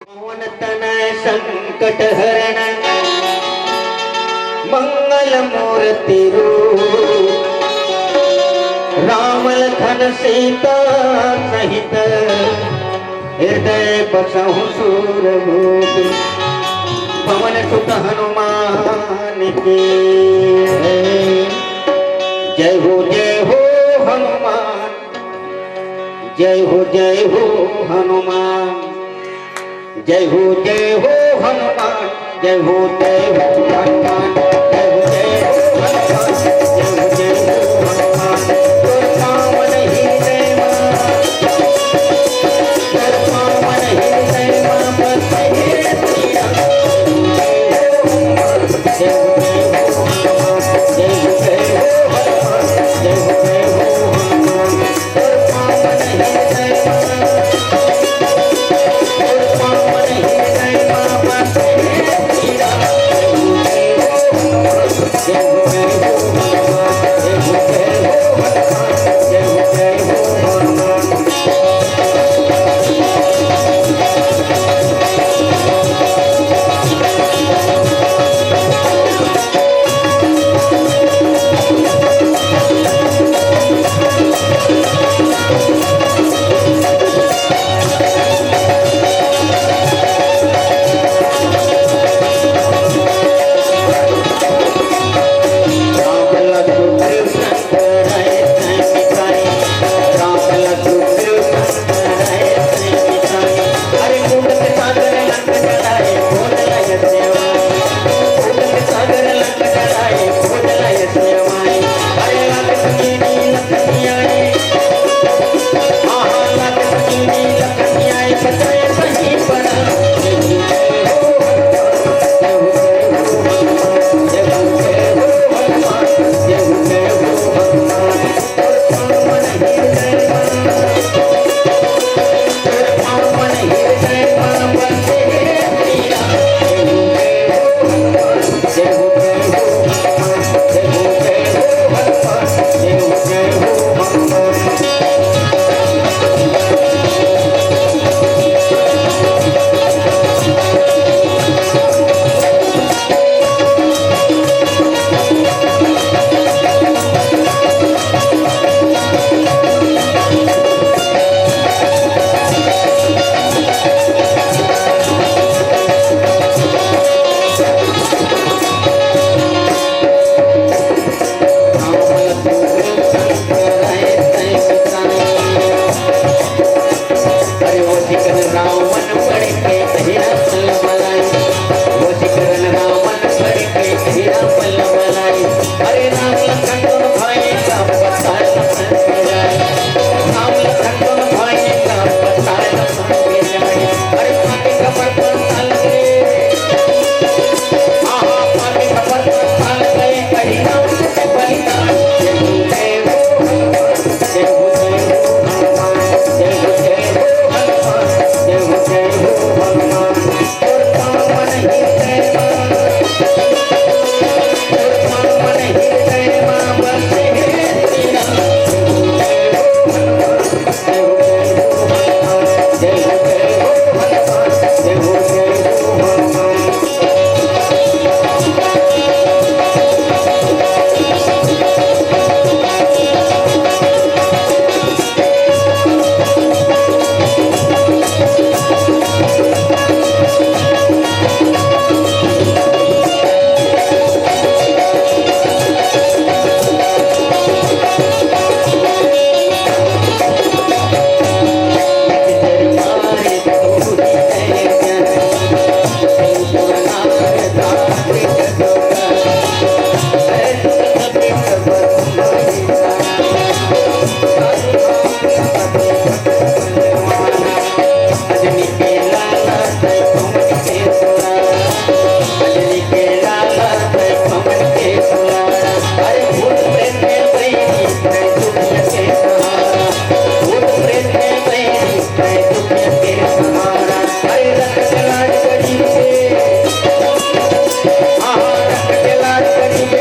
पवन तनय संकट हरण मंगल मूर्ति रूप राम लखन सीता सहित हृदय बसहु सूरभूप पवन सुत हनुमान की जय हो हनुमान जय हो हनुमान जय हो हनुमान जय हो हनुमान जय हो हनुमान जय हो हनुमान तो पावन हृदय पावन हृदय बसे श्री राम जय हो हनुमान जय हो हनुमान जय हो हनुमान तो पावन हृदय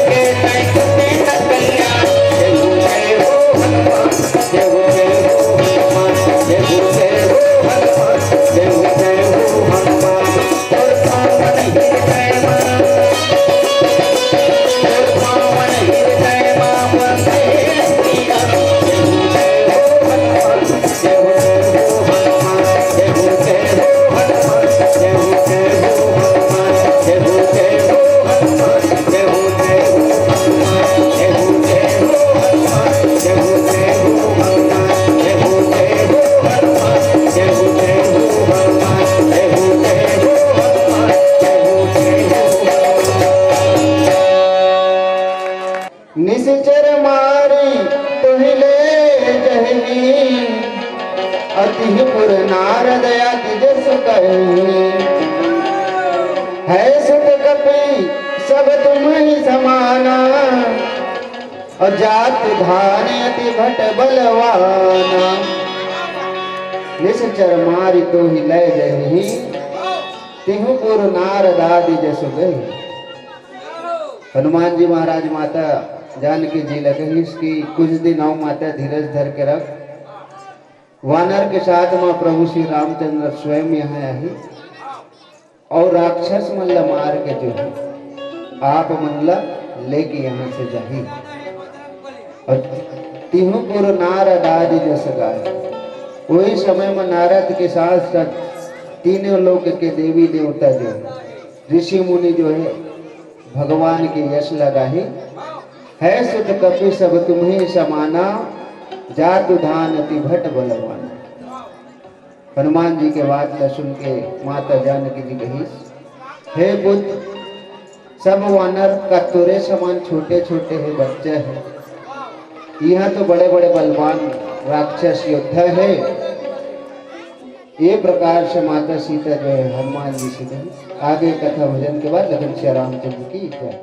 के निश्चर मारी तुहिले जहनी अतिपुर नारद अति जस कही है सुत कपि सब तुम ही समाना और जात धान अति भट बलवाना निश्चर मारी तो ही लय जही तिहुपुर नारद आदि जस गई। हनुमान जी महाराज माता जानकी जी लगे इसकी कुछ दिन आओ माता धीरज धर के रख। वानर के साथ में प्रभु श्री रामचंद्र स्वयं यहाँ आई और राक्षस मल्ल मार के जो है आप मल्ल लेके यहाँ से जाही और तिहुपुर नारद आदि जस गाय। वही समय में नारद के साथ साथ तीनों लोक के देवी देवता जो है ऋषि मुनि जो है भगवान की यश लगाही है सुत कपि सब तुम्हें समाना जातु धान अति भट बलवाना। हनुमान जी के बात न सुन के माता जानकी जी कही हे बुद्ध सब वानर का तुरे समान छोटे छोटे है बच्चे हैं, यहाँ तो बड़े बड़े बलवान राक्षस योद्धा है। ये प्रकार से माता सीता जो है हनुमान जी से कही। आगे कथा भजन के बाद लखन श्री रामचंद्र की जय।